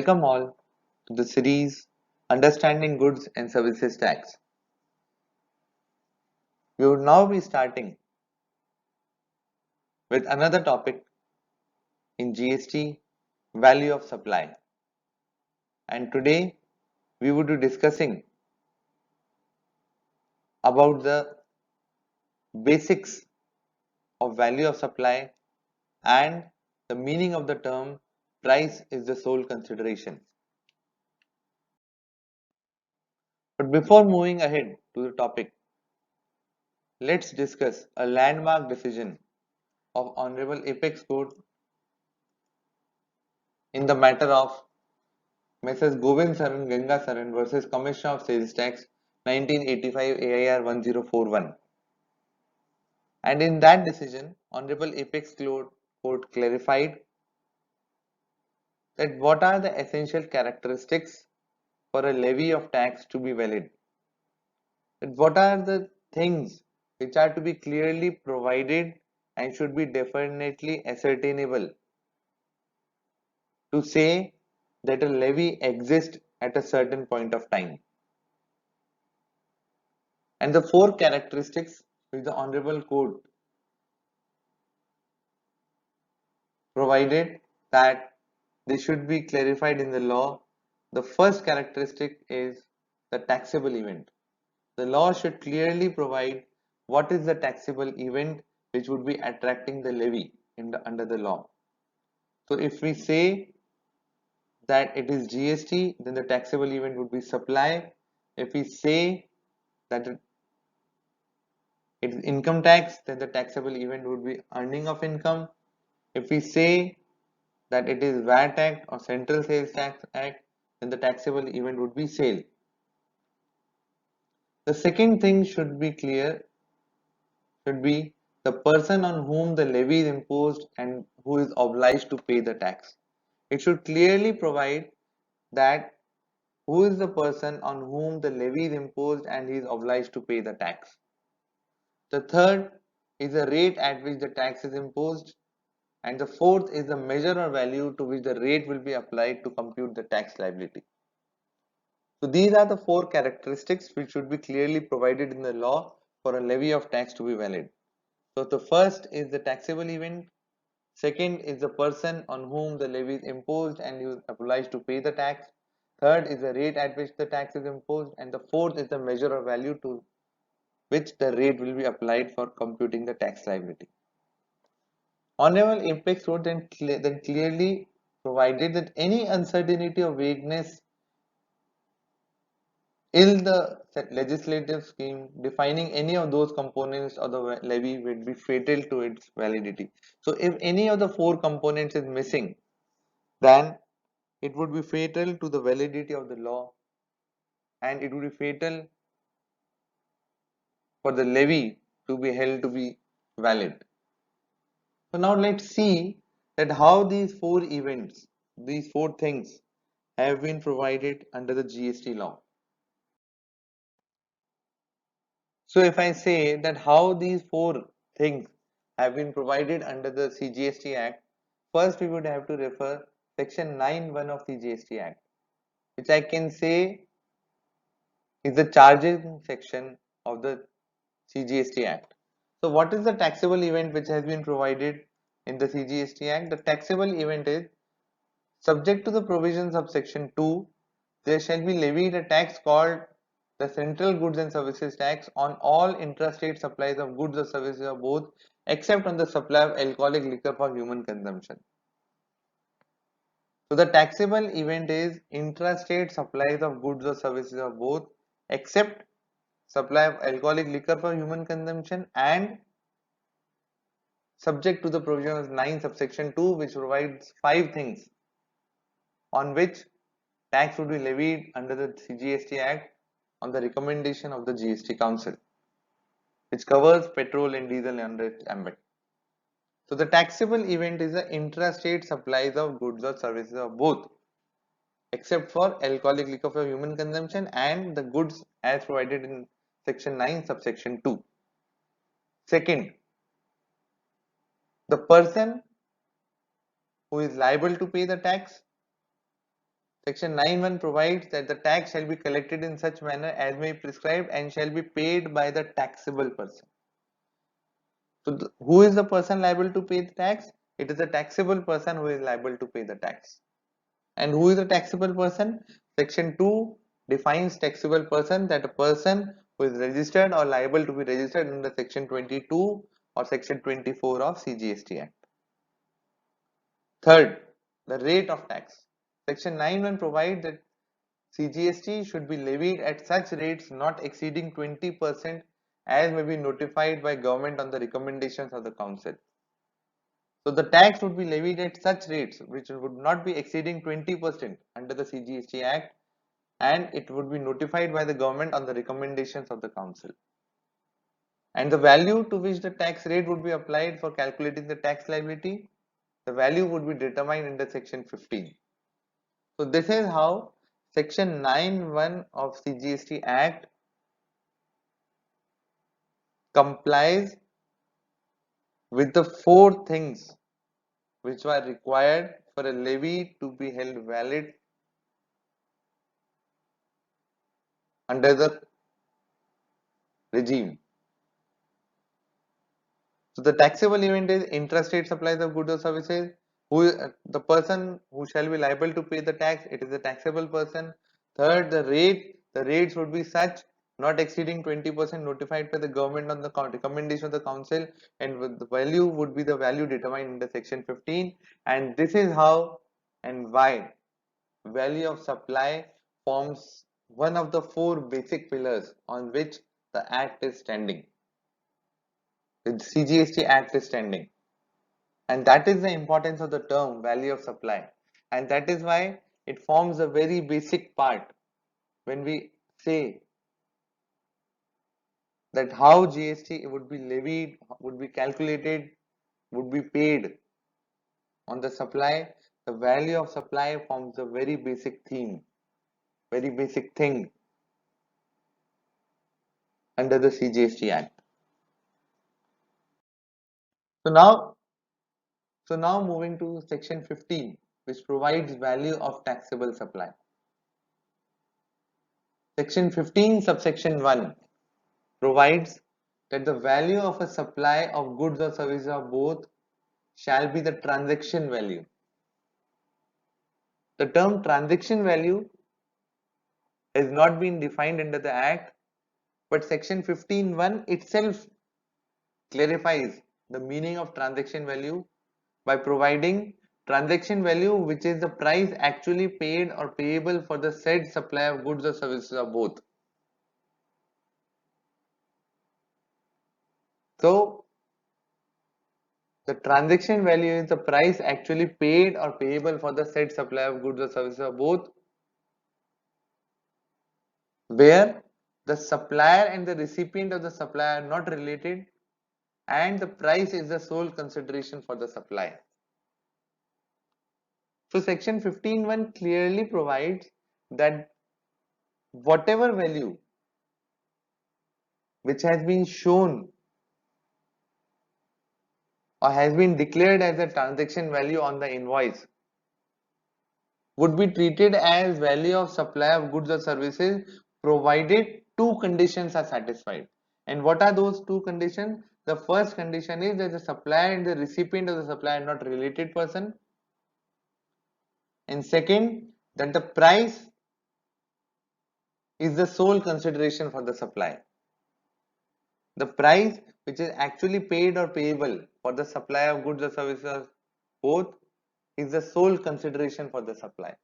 Welcome all to the series Understanding Goods and Services Tax. We would now be starting with another topic in GST, value of supply. And today we would be discussing about the basics of value of supply and the meaning of the term price is the sole consideration. But before moving ahead to the topic, let's discuss a landmark decision of Honorable Apex Court in the matter of Messrs. Govind Saran Ganga Saran versus Commissioner of Sales Tax 1985 AIR 1041. And in that decision, Honorable Apex Court clarified that what are the essential characteristics for a levy of tax to be valid. That what are the things which are to be clearly provided and should be definitely ascertainable to say that a levy exists at a certain point of time. And the four characteristics which the Honorable Court provided that they should be clarified in the law. The first characteristic is the taxable event. The law should clearly provide what is the taxable event which would be attracting the levy under the law. So if we say that it is GST, then the taxable event would be supply. If we say that it is income tax, then the taxable event would be earning of income. If we say that it is VAT Act or Central Sales Tax Act, then the taxable event would be sale. The second thing should be clear, should be the person on whom the levy is imposed and who is obliged to pay the tax. It should clearly provide that who is the person on whom the levy is imposed and he is obliged to pay the tax. The third is the rate at which the tax is imposed, and the fourth is the measure or value to which the rate will be applied to compute the tax liability. So these are the four characteristics which should be clearly provided in the law for a levy of tax to be valid. So the first is the taxable event, second is the person on whom the levy is imposed and he is obliged to pay the tax, third is the rate at which the tax is imposed, and the fourth is the measure or value to which the rate will be applied for computing the tax liability. Honorable Apex Court then clearly provided that any uncertainty or vagueness in the legislative scheme defining any of those components of the levy would be fatal to its validity. So if any of the four components is missing, then it would be fatal to the validity of the law and it would be fatal for the levy to be held to be valid. So now let's see that how these four events, these four things have been provided under the GST law. So if I say that how these four things have been provided under the CGST Act, first we would have to refer section 9(1) of the GST Act, which I can say is the charging section of the CGST Act. So what is the taxable event which has been provided in the CGST Act? The taxable event is subject to the provisions of section 2, there shall be levied a tax called the Central Goods and Services Tax on all intrastate supplies of goods or services or both, except on the supply of alcoholic liquor for human consumption. So the taxable event is intrastate supplies of goods or services or both, except supply of alcoholic liquor for human consumption and subject to the provision of 9 subsection 2, which provides 5 things on which tax would be levied under the CGST Act on the recommendation of the GST Council, which covers petrol and diesel under its ambit. So the taxable event is the intrastate supplies of goods or services of both, except for alcoholic liquor for human consumption and the goods as provided in section 9 subsection 2. Second, the person who is liable to pay the tax. Section 9(1) provides that the tax shall be collected in such manner as may be prescribed and shall be paid by the taxable person. So, who is the person liable to pay the tax? It is the taxable person who is liable to pay the tax. And who is the taxable person? Section 2 defines taxable person, that a person who is registered or liable to be registered under Section 22 or Section 24 of CGST Act. Third, the rate of tax. Section 9(1) provides that CGST should be levied at such rates not exceeding 20% as may be notified by government on the recommendations of the council. So the tax would be levied at such rates which would not be exceeding 20% under the CGST Act, and it would be notified by the government on the recommendations of the council. And the value to which the tax rate would be applied for calculating the tax liability, the value would be determined under Section 15. So this is how Section 9(1) of CGST Act complies with the four things which were required for a levy to be held valid under the regime. So the taxable event is intrastate supplies of goods or services. The person who shall be liable to pay the tax, it is the taxable person. Third, the rates would be such not exceeding 20% notified by the government on the recommendation of the council, and the value would be the value determined in the Section 15. And this is how and why value of supply forms one of the four basic pillars on which the Act is standing. The CGST Act is standing, and that is the importance of the term value of supply, and that is why it forms a very basic part when we say that how GST would be levied, would be calculated, would be paid on the supply. The value of supply forms a very basic theme, very basic thing under the CGST Act. So now moving to Section 15, which provides value of taxable supply. Section 15 subsection 1 provides that the value of a supply of goods or services of both shall be the transaction value. The term transaction value has not been defined under the Act, but Section 15(1) itself clarifies the meaning of transaction value by providing transaction value, which is the price actually paid or payable for the said supply of goods or services of both. So the transaction value is the price actually paid or payable for the said supply of goods or services of both, where the supplier and the recipient of the supply are not related and the price is the sole consideration for the supply. So Section 15(1) clearly provides that whatever value which has been shown or has been declared as a transaction value on the invoice would be treated as value of supply of goods or services, provided two conditions are satisfied. And what are those two conditions? The first condition is that the supplier and the recipient of the supply are not related person, and second, that the price is the sole consideration for the supply. The price which is actually paid or payable for the supply of goods or services both is the sole consideration for the supply.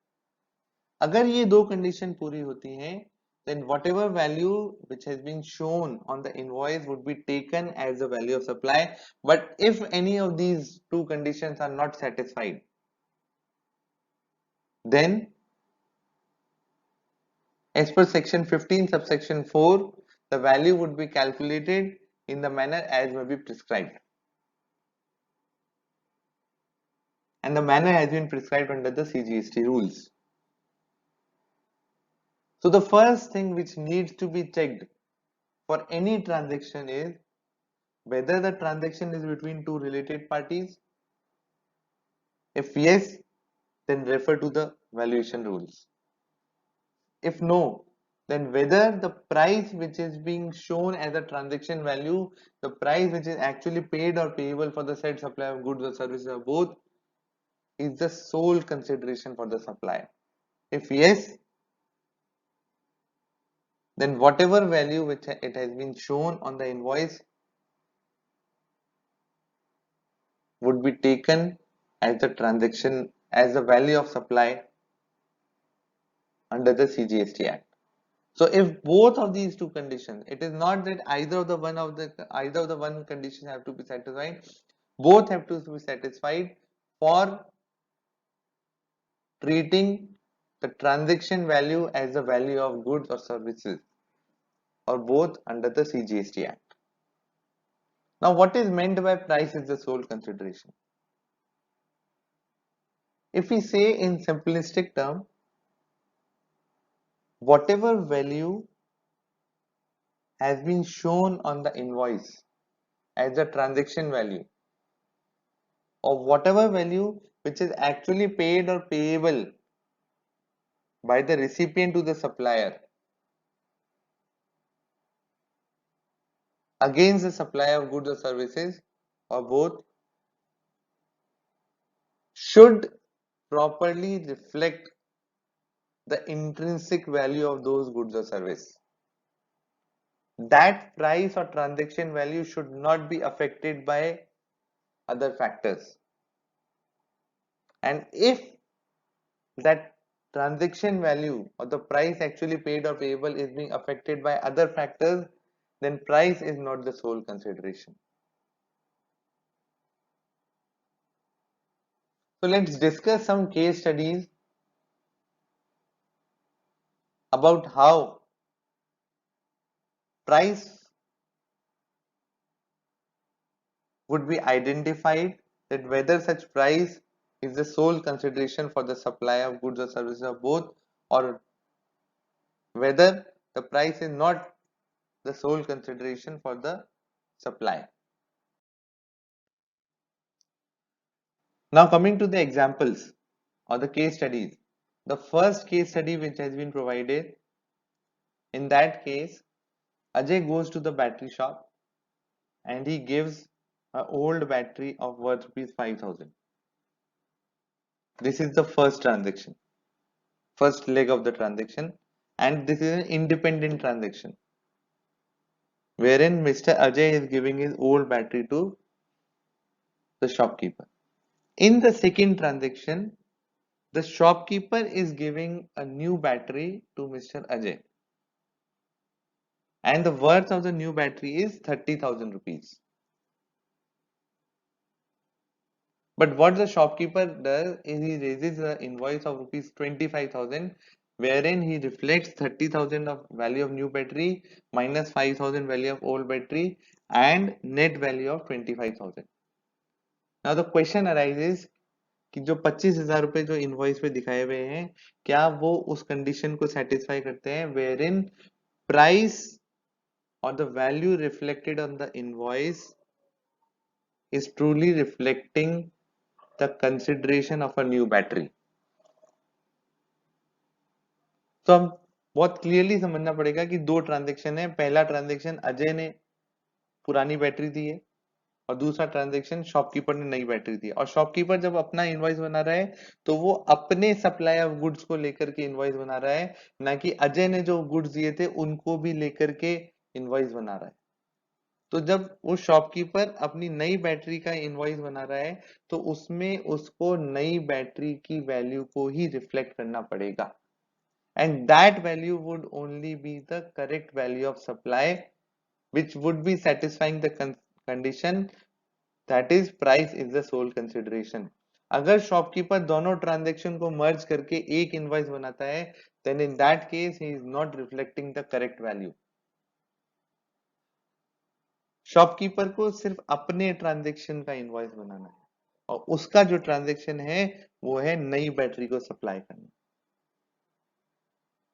अगर ये दो condition पूरी होती हैं, then whatever value which has been shown on the invoice would be taken as the value of supply. But if any of these two conditions are not satisfied, then as per Section 15 subsection 4, the value would be calculated in the manner as may be prescribed, and the manner has been prescribed under the CGST rules. So the first thing which needs to be checked for any transaction is whether the transaction is between two related parties. If yes, then refer to the valuation rules. If no, then whether the price which is being shown as a transaction value, the price which is actually paid or payable for the said supply of goods or services or both, is the sole consideration for the supplier. If yes, then whatever value which it has been shown on the invoice would be taken as the transaction, as the value of supply under the CGST Act. So if both of these two conditions, it is not that either of the one condition have to be satisfied, both have to be satisfied for treating the transaction value as the value of goods or services, or both under the CGST Act. Now, what is meant by price is the sole consideration? If we say in simplistic term, whatever value has been shown on the invoice as the transaction value, or whatever value which is actually paid or payable by the recipient to the supplier against the supply of goods or services, or both, should properly reflect the intrinsic value of those goods or service. That price or transaction value should not be affected by other factors. And if that transaction value or the price actually paid or payable is being affected by other factors, then price is not the sole consideration. So let's discuss some case studies about how price would be identified, that whether such price is the sole consideration for the supply of goods or services of both, or whether the price is not the sole consideration for the supply. Now coming to the examples or the case studies. The first case study which has been provided, in that case Ajay goes to the battery shop and he gives an old battery of worth rupees 5,000. This is the first transaction, first leg of the transaction, and this is an independent transaction wherein Mr. Ajay is giving his old battery to the shopkeeper. In the second transaction, the shopkeeper is giving a new battery to Mr. Ajay, and the worth of the new battery is 30,000 rupees. But what the shopkeeper does is he raises the invoice of rupees 25,000, wherein he reflects 30,000 of value of new battery minus 5,000 value of old battery and net value of 25,000. Now the question arises कि जो 25,000 रुपए जो invoice पे दिखाए हुए हैं, क्या वो उस कंडीशन को सेटिस्फाई करते हैं wherein price or the value reflected on the invoice is truly reflecting the consideration of a new battery. तो हम बहुत क्लियरली समझना पड़ेगा कि दो ट्रांजेक्शन है. पहला ट्रांजेक्शन अजय ने पुरानी बैटरी दी है और दूसरा ट्रांजेक्शन शॉपकीपर ने नई बैटरी दी है. और शॉपकीपर जब अपना इनवॉइस बना रहा है तो वो अपने सप्लाई ऑफ गुड्स को लेकर के इनवॉइस बना रहा है, ना कि अजय ने जो गुड्स दिए थे उनको भी लेकर के इनवॉइस बना रहा है. तो जब वो शॉपकीपर अपनी नई बैटरी का इनवॉइस बना रहा है तो उसमें उसको नई बैटरी की वैल्यू को ही रिफ्लेक्ट करना पड़ेगा, and that value would only be the correct value of supply which would be satisfying the condition, that is price is the sole consideration. अगर शॉपकीपर दोनों ट्रांजेक्शन को मर्ज करके एक इनवॉइस बनाता है then in that case he is not reflecting the correct value. Shopkeeper को सिर्फ अपने ट्रांजेक्शन का इनवॉइस बनाना है और उसका जो ट्रांजेक्शन है वो है नई बैटरी को सप्लाई करना.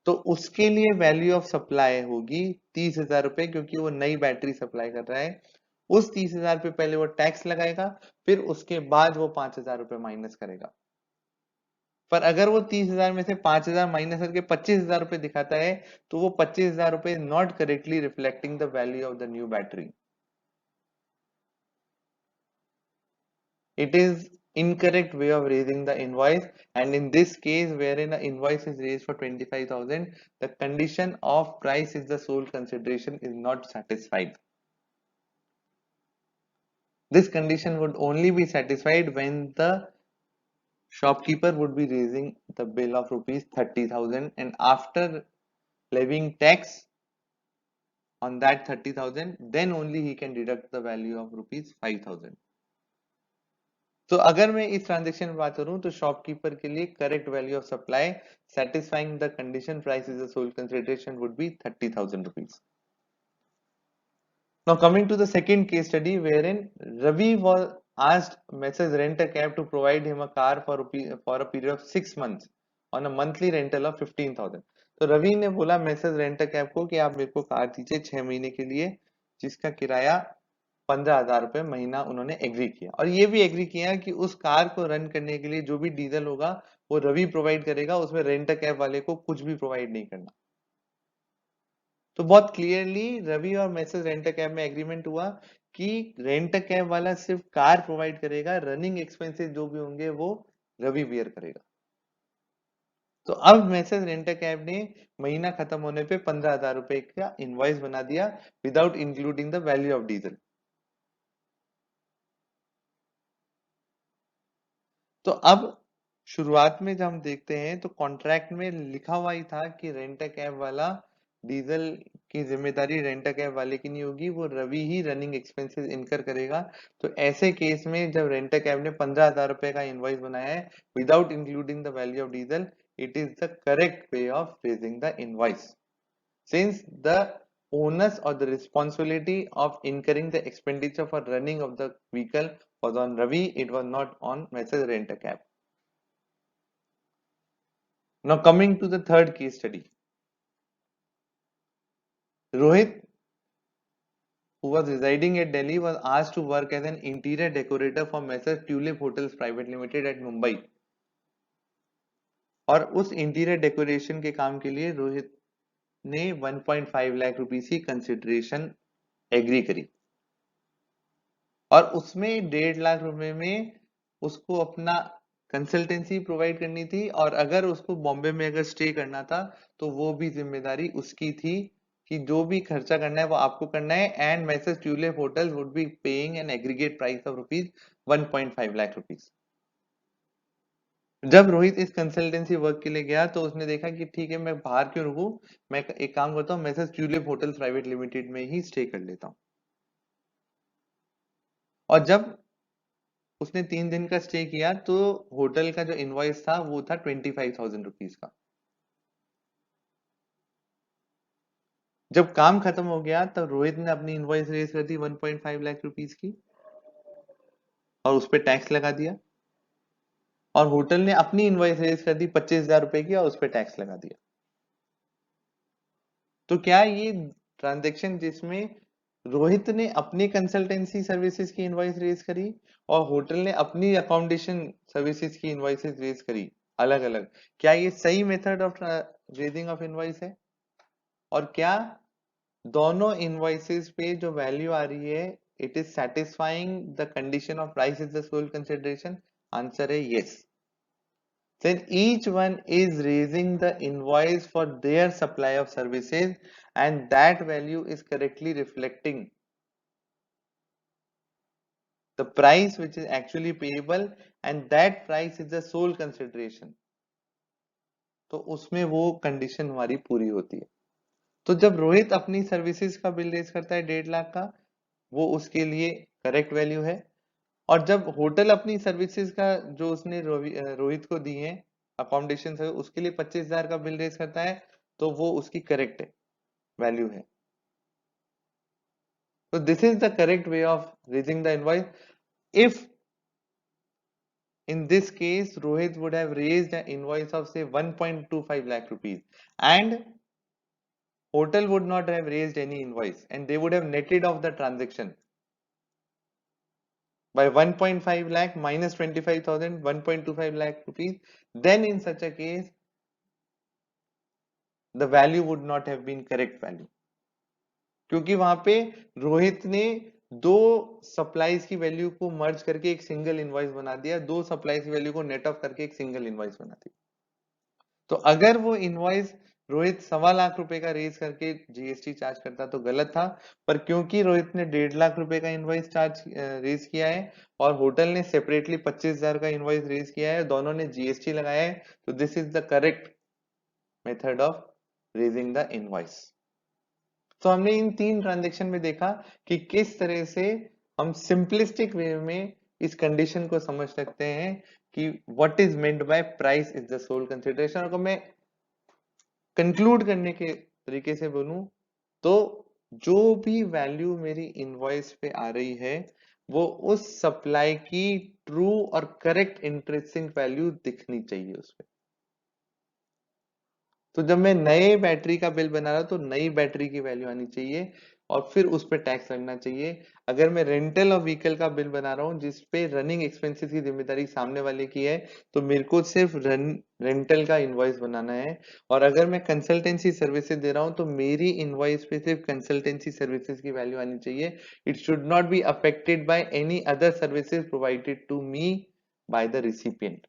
तो उसके लिए वैल्यू ऑफ सप्लाई होगी 30,000 रुपए, क्योंकि वो नई बैटरी सप्लाई कर रहा है. उस 30,000 पे पहले वो टैक्स लगाएगा, फिर उसके बाद वो 5,000 रुपए माइनस करेगा. पर अगर वो 30,000 में से 5,000 माइनस करके 25,000 रुपए दिखाता है तो वो 25,000 रुपए not correctly reflecting the value of the new battery. It is incorrect way of raising the invoice, and in this case wherein an invoice is raised for 25,000, the condition of price is the sole consideration is not satisfied. This condition would only be satisfied when the shopkeeper would be raising the bill of rupees 30,000, and after levying tax on that 30,000, then only he can deduct the value of rupees 5,000. तो अगर मैं इस transaction में बात करूं तो shopkeeper के लिए correct value of supply satisfying the condition price is the sole consideration would be 30,000 rupees. Now coming to the second case study wherein Ravi was asked Messrs Rent a Cab to provide him a car for a period of 6 months on a monthly rental of 15,000. तो रवि ने बोला Messrs Rent a Cab को कि आप मेरे को car दीजिए 6 महीने के लिए जिसका किराया 15,000 रुपए महीना. उन्होंने एग्री किया और ये भी एग्री किया कि उस कार को रन करने के लिए जो भी डीजल होगा वो रवि प्रोवाइड करेगा, उसमें रेंट अ कैब वाले को कुछ भी प्रोवाइड नहीं करना. तो बहुत क्लियरली रवि और मैसेज रेंट अ कैब में एग्रीमेंट हुआ कि रेंट अ कैब वाला सिर्फ कार प्रोवाइड करेगा, रनिंग एक्सपेंसेस जो भी होंगे वो रवि बियर करेगा. तो अब मैसेज रेंट अ कैब ने महीना खत्म होने पे 15,000 रुपए का इनवॉइस बना दिया without including the value of diesel. तो अब शुरुआत में जब हम देखते हैं तो कॉन्ट्रैक्ट में लिखा हुआ ही था कि रेंट अ कैब वाला डीजल की जिम्मेदारी रेंट अ कैब वाले की नहीं होगी, वो रवि ही रनिंग एक्सपेंसेस इनकर करेगा. तो ऐसे केस में जब रेंट अ कैब ने 15,000 रुपए का इनवॉइस बनाया है without including the value of diesel, it is the correct way of raising the invoice since the onus or the responsibility of incurring the expenditure for running of the vehicle was on Ravi, it was not on Messrs Rent a Cab. Now coming to the third case study, Rohit, who was residing at Delhi, was asked to work as an interior decorator for Messrs Tulip Hotels Private Limited at Mumbai. और उस interior decoration के काम के लिए रोहित ने 1.5 lakh rupees की consideration agree करी और उसमें 1.5 लाख रुपए में उसको अपना कंसल्टेंसी प्रोवाइड करनी थी और अगर उसको बॉम्बे में अगर स्टे करना था तो वो भी जिम्मेदारी उसकी थी कि जो भी खर्चा करना है वो आपको करना है. And message tulip hotel would be paying an aggregate price of rupees 1.5 lakh rupees. जब रोहित इस कंसल्टेंसी वर्क के लिए गया तो उसने देखा कि ठीक है मैं बाहर क्यों रुकूं, मैं एक काम करता हूँ message tulip hotels private limited में ही स्टे कर लेता हूँ. और जब उसने 3 दिन का स्टे किया तो होटल का जो इनवॉइस था वो था 25,000 रुपीज का. जब काम खत्म हो गया तब रोहित ने अपनी इनवॉइस रेज कर दी 1.5 लाख रुपीज की और उस पर टैक्स लगा दिया और होटल ने अपनी इनवॉइस रेज कर दी 25,000 रुपए की और उस पर टैक्स लगा दिया. तो क्या ये ट्रांजेक्शन जिसमें रोहित ने अपनी कंसल्टेंसी सर्विसेज की इनवॉइस रेज करी और होटल ने अपनी अकोमोडेशन सर्विसेज की इनवॉइसेज रेज करी अलग अलग, क्या ये सही method of raising of invoice है? और क्या दोनों इनवॉइसेस पे जो वैल्यू आ रही है it is satisfying the condition of price is the sole consideration? Answer है yes. Then each one is raising the invoice for their supply of services and that value is correctly reflecting the price which is actually payable and that price is the sole consideration. तो उसमें वो condition हमारी पूरी होती है. तो जब रोहित अपनी सर्विसेज का बिल रेज करता है 1.5 लाख का, वो उसके लिए करेक्ट वैल्यू है. और जब होटल अपनी सर्विसेज का जो उसने रोहित को दी है अकोमोडेशन से उसके लिए 25,000 का बिल रेज करता है तो वो उसकी करेक्ट है वैल्यू है. तो this is the correct way of raising the invoice. If in this case Rohit would have raised an invoice of say 1.25 lakh rupees and hotel would not have raised any invoice and they would have netted off the transaction by 1.5 lakh minus 25,000 1.25 lakh rupees, then in such a case the value would not have been correct value, क्योंकि वहां पे रोहित ने दो supplies की value को मर्ज करके एक single invoice बना दिया, दो सप्लाईज की वैल्यू को नेट ऑफ करके एक सिंगल इनवॉइस बना दी। तो अगर वो इनवॉइस रोहित 1.25 लाख रुपए का रेज करके जीएसटी चार्ज करता तो गलत था, पर क्योंकि रोहित ने 1.5 लाख रुपए का इनवॉइस चार्ज रेज किया है और होटल ने सेपरेटली 25,000 का इनवॉइस रेज किया है, दोनों ने जीएसटी लगाया है, तो this is the correct method of raising the invoice. तो हमने इन तीन ट्रांजेक्शन में देखा कि किस तरह से हम सिंपलिस्टिक वे में इस कंडीशन को समझ सकते हैं कि what is meant by price is the sole consideration. और मैं कंक्लूड करने के तरीके से बोलूं तो जो भी वैल्यू मेरी इनवॉइस पे आ रही है वो उस सप्लाई की ट्रू और करेक्ट इंटरेस्टिंग वैल्यू दिखनी चाहिए उसपे। तो जब मैं नए बैटरी का बिल बना रहा हूं तो नई बैटरी की वैल्यू आनी चाहिए और फिर उस पर टैक्स लगना चाहिए। अगर मैं रेंटल और व्हीकल का बिल बना रहा हूँ जिसपे रनिंग एक्सपेंसेस की जिम्मेदारी सामने वाले की है, तो मेरे को सिर्फ रेंटल का इनवॉइस बनाना है। और अगर मैं कंसल्टेंसी सर्विसेज दे रहा हूँ तो मेरी इनवॉइस पे सिर्फ कंसल्टेंसी सर्विसेज की वैल्यू आनी चाहिए। It should not be affected by any other services provided to me by the recipient.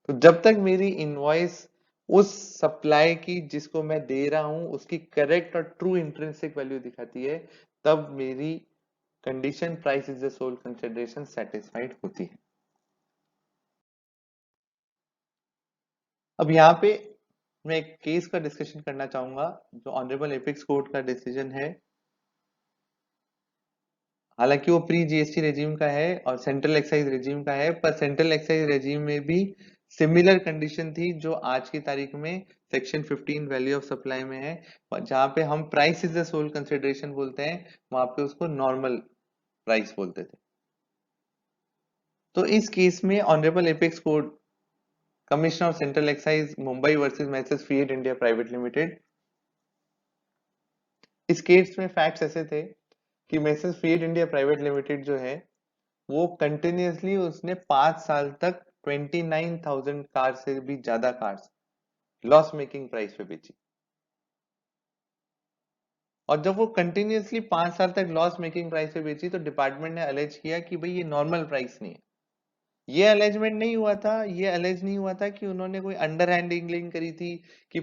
तो जब तक मेरी इनवॉइस उस सप्लाई की जिसको मैं दे रहा हूं उसकी करेक्ट और ट्रू इंट्रिंसिक वैल्यू दिखाती है, तब मेरी condition price is the sole consideration satisfied होती है। अब यहाँ पे मैं एक केस का डिस्कशन करना चाहूंगा जो ऑनरेबल एपेक्स कोर्ट का डिसीजन है। हालांकि वो प्री जीएसटी रेजिम का है और सेंट्रल एक्साइज रेजिम का है, पर सेंट्रल एक्साइज रेजिम में भी सिमिलर कंडीशन थी जो आज की तारीख में सेक्शन 15 वैल्यू ऑफ सप्लाई में है, और जहां पे हम price is the sole consideration बोलते हैं वहां पे उसको नॉर्मल प्राइस बोलते थे। तो इस केस में honourable apex court commissioner of central excise Mumbai versus message feed India private limited, इस केस में फैक्ट्स ऐसे थे कि message feed India private limited जो है वो कंटिन्यूअसली उसने 5 साल तक 29,000 कार से भी ज्यादा कार्स लॉस मेकिंग प्राइस पे बेची। और जब वो कंटिन्यूअसली 5 साल तक लॉस मेकिंग प्राइस पे बेची तो डिपार्टमेंट ने अलेज किया कि भाई ये नॉर्मल प्राइस नहीं है। ये अलेजमेंट नहीं हुआ था, ये अलेज नहीं हुआ था कि उन्होंने कोई अंडर हैंडिंग करी थी कि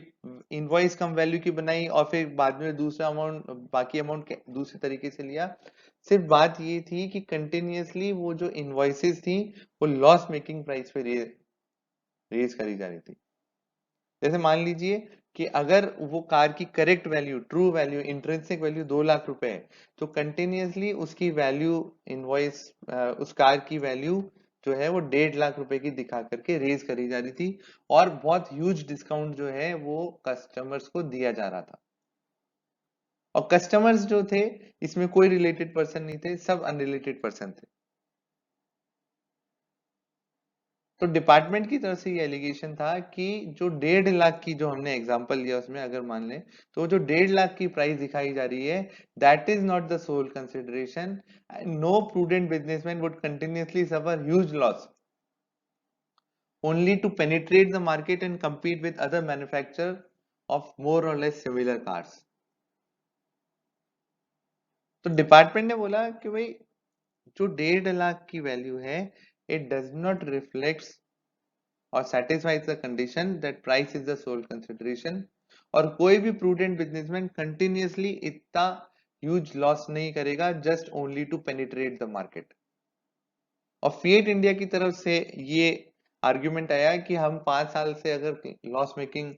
इनवॉइस कम वैल्यू की बनाई और फिर बाद में दूसरा अमाउंट बाकी अमाउंट दूसरे तरीके से लिया। सिर्फ बात ये थी कि कंटिन्यूअसली वो जो इनवॉइसेस थी वो लॉस मेकिंग प्राइस पे रेज करी जा रही थी। जैसे मान लीजिए कि अगर वो कार की correct value true value intrinsic value 2 lakh रुपए है, तो कंटिन्यूअसली उसकी वैल्यू इनवॉइस उस कार की वैल्यू जो है वो 1.5 लाख रुपए की दिखा करके रेज करी जा रही थी और बहुत ह्यूज डिस्काउंट जो है वो कस्टमर्स को दिया जा रहा था। और कस्टमर्स जो थे इसमें कोई रिलेटेड पर्सन नहीं थे, सब अनरिलेटेड पर्सन थे। तो डिपार्टमेंट की तरफ से ये एलिगेशन था कि जो 1.5 लाख की जो हमने एग्जांपल लिया उसमें अगर मान लें तो जो 1.5 लाख की प्राइस दिखाई जा रही है that is not the sole consideration. No prudent businessman would continuously suffer huge loss only to penetrate the market and compete with other manufacturers of more or less similar cars। तो department ने बोला कि भाई जो 1.5 लाख की value है it does not reflect और satisfies the condition that price is the sole consideration। और कोई भी प्रूडेंट बिजनेसमैन कंटिन्यूअसली इतना ह्यूज लॉस नहीं करेगा just only to penetrate the market. और फिएट इंडिया की तरफ से ये आर्ग्यूमेंट आया कि हम 5 साल से अगर लॉस मेकिंग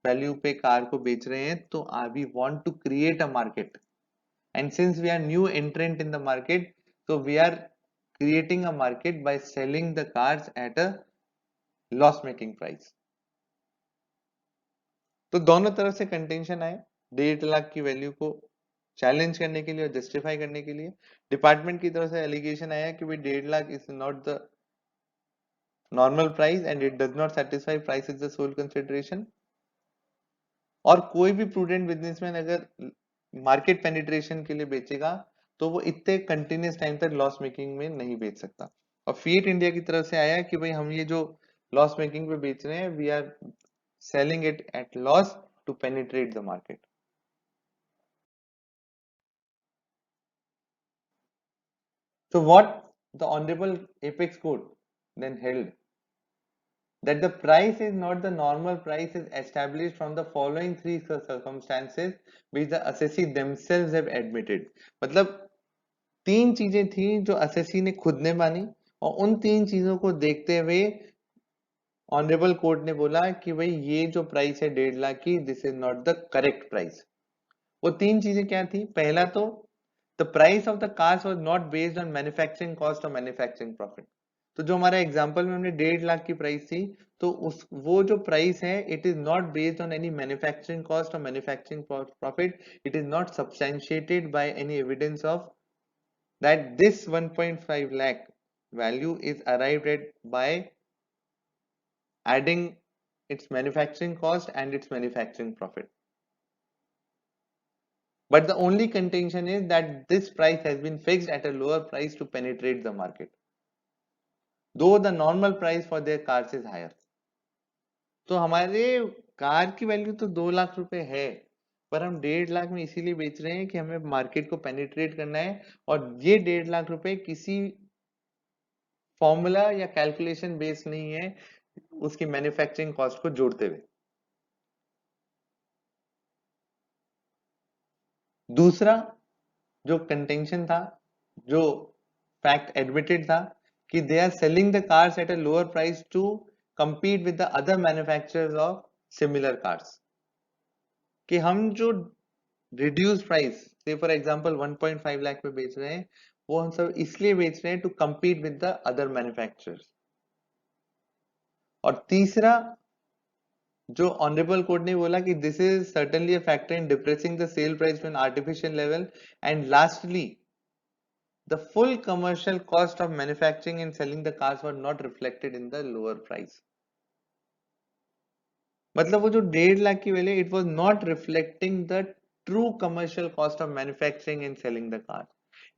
वैल्यू पे कार को बेच रहे हैं तो we want to create a market and since we are new entrant in the market so we are creating a market by selling the cars at a loss making price. तो दोनों तरफ से contention आए 1.5 लाख की value को challenge करने के लिए और जस्टिफाई करने के लिए। डिपार्टमेंट की तरफ से एलिगेशन आया कि भाई 1.5 lakh is not the normal price and it does not satisfy price is the sole consideration. और कोई भी प्रूडेंट बिजनेसमैन अगर मार्केट पेनिट्रेशन के लिए बेचेगा तो वो इतने कंटिन्यूस टाइम तक लॉस मेकिंग में नहीं बेच सकता। और फिएट इंडिया की तरफ से आया कि भाई हम ये जो लॉस मेकिंग पे बेच रहे हैं, we are selling it at loss to penetrate the market. So what the Honorable Apex Court then held, that the price is not the normal price is established from the following three circumstances which the assessee themselves have admitted. मतलब तीन चीजें थी जो assessee ने खुद ने मानी, और उन तीन चीजों को देखते हुए ऑनरेबल कोर्ट ने बोला कि भाई ये जो प्राइस है 1.5 लाख की, this is not the correct price. वो तीन चीजें क्या थी? पहला तो the price of the cars was not based on manufacturing cost or manufacturing profit. तो जो हमारा एग्जांपल में हमने 1.5 लाख की प्राइस थी, तो उस वो जो प्राइस है, it is not based on any manufacturing cost और manufacturing profit, it is not substantiated by any evidence of that this 1.5 lakh value is arrived at by adding its manufacturing cost and its manufacturing profit. But the only contention is that this price has been fixed at a lower price to penetrate the market, though the normal price for their cars is higher. तो हमारे car की value तो 2 लाख रुपए है, पर हम 1.5 लाख में इसीलिए बेच रहे हैं कि हमें मार्केट को पेनिट्रेट करना है, और ये 1.5 लाख रुपए किसी फॉर्मूला या कैलकुलेशन बेस्ड नहीं है उसकी मैन्युफैक्चरिंग कॉस्ट को जोड़ते हुए। दूसरा जो कंटेंशन था, जो फैक्ट एडमिटेड था, कि they are selling the cars at a lower price to compete with the other manufacturers of similar cars, कि हम जो रिड्यूस प्राइस से फॉर एग्जांपल 1.5 लाख पे बेच रहे हैं, वो हम सब इसलिए बेच रहे हैं to compete with the other manufacturers। और तीसरा जो ऑनरेबल कोर्ट ने बोला कि this is certainly a factor in depressing the sale price to an artificial level, and lastly the full commercial cost of manufacturing and selling the cars were not reflected in the lower price। मतलब वो जो 1.5 लाख की value, it was not reflecting the true commercial cost of manufacturing and selling the car.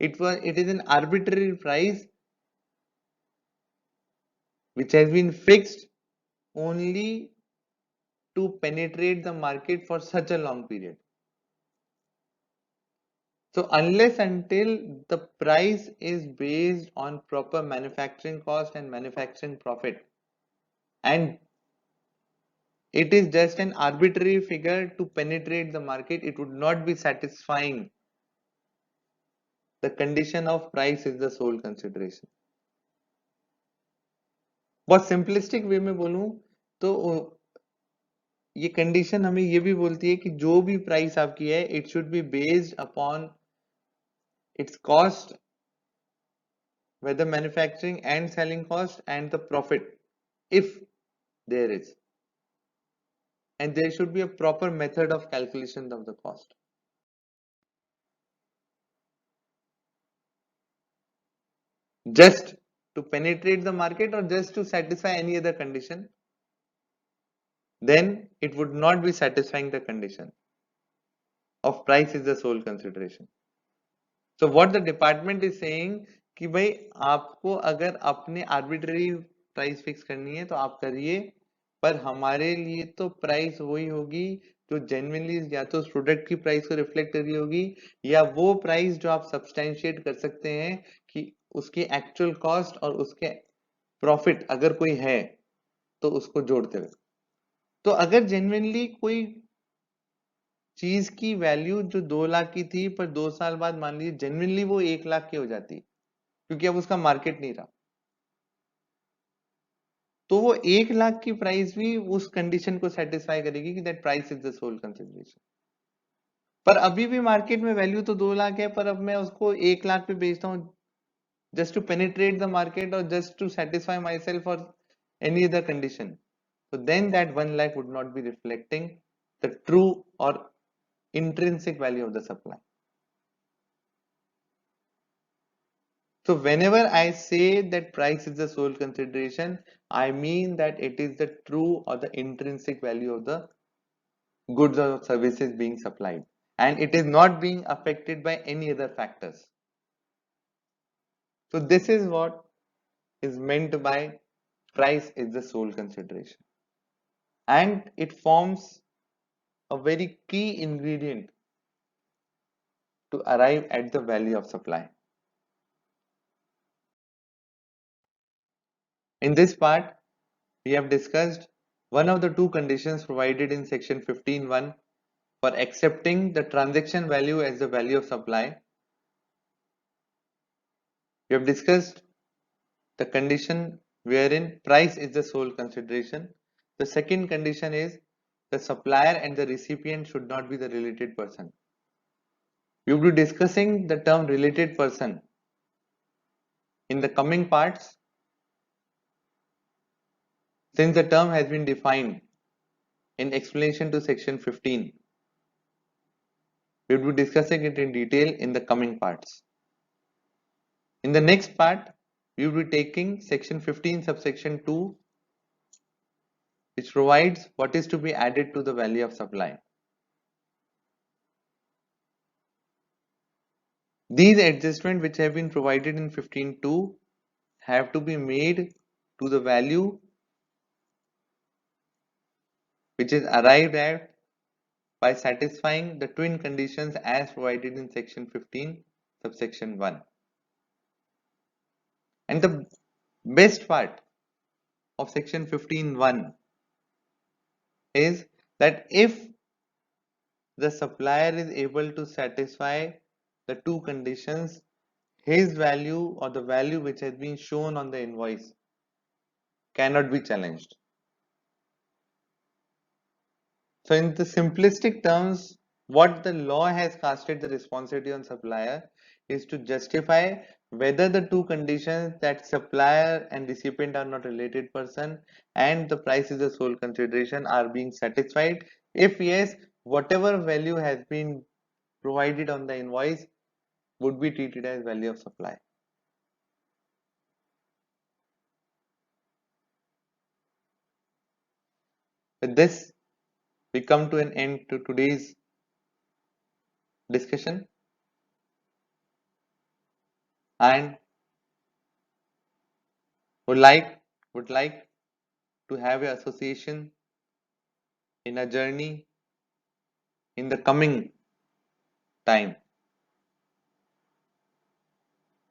It is an arbitrary price which has been fixed only to penetrate the market for such a long period। So unless until the price is based on proper manufacturing cost and manufacturing profit, and it is just an arbitrary figure to penetrate the market, it would not be satisfying the condition of price is the sole consideration। बहुत simplistic वे में बोलूं तो ये condition हमें ये भी बोलती है कि जो भी प्राइस आपकी है, it should be based upon its cost, whether manufacturing and selling cost, and the profit if there is, and there should be a proper method of calculation of the cost। Just to penetrate the market or just to satisfy any other condition, then it would not be satisfying the condition of price is the sole consideration। So what the department is saying कि भाई आपको अगर अपने arbitrary price fix करनी है तो आप करिए, पर हमारे लिए तो प्राइस वही होगी जो जेन्युइनली या तो उस प्रोडक्ट की प्राइस को रिफ्लेक्ट कर रही होगी, या वो प्राइस जो आप सब्सटैंशिएट कर सकते हैं कि उसकी एक्चुअल कॉस्ट और उसके प्रॉफिट अगर कोई है तो उसको जोड़ते हुए। तो अगर जेन्युइनली कोई चीज की वैल्यू जो 2 लाख की थी, पर 2 साल बाद मान लीजिए जेन्युइनली वो 1 लाख की हो जाती, क्योंकि अब उसका मार्केट नहीं रहा, तो वो 1 लाख की प्राइस भी उस कंडीशन को सेटिस्फाई करेगी कि that price is the sole consideration. पर अभी भी मार्केट में वैल्यू तो 2 लाख है, पर अब मैं उसको 1 लाख पे बेचता हूँ just to penetrate the market or just to satisfy myself or any other condition, so then that 1 lakh would not be reflecting the true or intrinsic value of the supply। So whenever I say that price is the sole consideration, I mean that it is the true or the intrinsic value of the goods or services being supplied, and it is not being affected by any other factors। So this is what is meant by price is the sole consideration, and it forms a very key ingredient to arrive at the value of supply. In this part, we have discussed one of the two conditions provided in section 15.1 for accepting the transaction value as the value of supply. We have discussed the condition wherein price is the sole consideration. The second condition is the supplier and the recipient should not be the related person. We will be discussing the term related person in the coming parts, since the term has been defined in explanation to section 15. We will be discussing it in detail in the coming parts. In the next part, we will be taking section 15 subsection 2, which provides what is to be added to the value of supply. These adjustments which have been provided in 15.2 have to be made to the value which is arrived at by satisfying the twin conditions as provided in section 15 subsection 1. And the best part of section 15.1 is that if the supplier is able to satisfy the two conditions, his value or the value which has been shown on the invoice cannot be challenged. So in the simplistic terms, what the law has casted the responsibility on supplier is to justify whether the two conditions, that supplier and recipient are not related person and the price is the sole consideration, are being satisfied. If yes, whatever value has been provided on the invoice would be treated as value of supply. With this, we come to an end to today's discussion, and would like to have your association in a journey in the coming time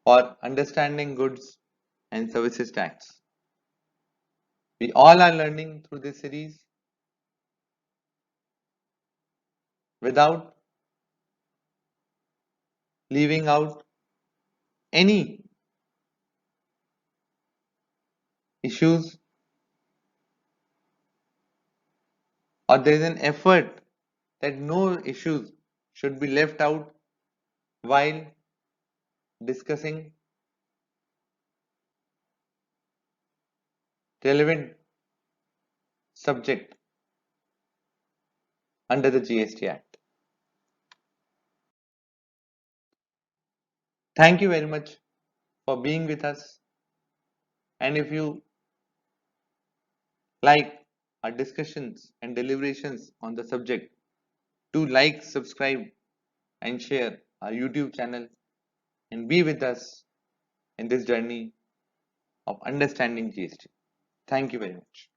for understanding goods and services tax. We all are learning through this series without leaving out any issues, or there is an effort that no issues should be left out while discussing relevant subject under the GST Act. Thank you very much for being with us, and if you like our discussions and deliberations on the subject, do like, subscribe and share our YouTube channel and be with us in this journey of understanding GST. Thank you very much.